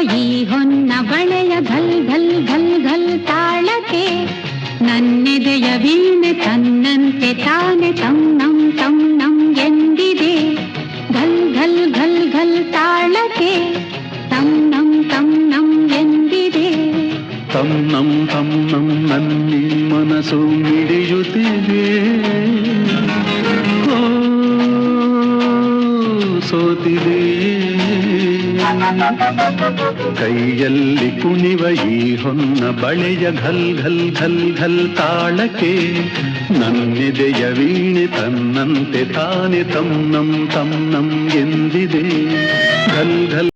ಈ ಹೊನ್ನ ಬಳೆಯ ಘಲ್ ಘಲ್ ಘಲ್ ಘಲ್ ತಾಳಕ್ಕೆ ನನ್ನೆದೆಯ ವೀಣೆ ತನ್ನಂತೆ ತಾನೆ ತಂ ನಂ ಎಂದಿದೆ. ಘಲ್ ಘಲ್ ಘಲ್ ಘಲ್ ತಾಳಕ್ಕೆ ತಂ ನಂ ಎಂದಿದೆ. ತಂ ನಂ ನನ್ನಿ ಮನಸ್ಸು ಮಿಡಿಯುತ್ತಿದೆ. ಸೋತಿದೆ ಕೈಯಲ್ಲಿ ಕುಣಿವ ಈ ಹೊನ್ನ ಬಳೆಯ ಘಲ್ ಘಲ್ ಘಲ್ ಘಲ್ ತಾಳಕ್ಕೆ ನನ್ನೆದೆಯ ವೀಣೆ ತನ್ನಂತೆ ತಾನೆ ತಂ ನಂ ಎಂದಿದೆ. ಘಲ್ ಘಲ್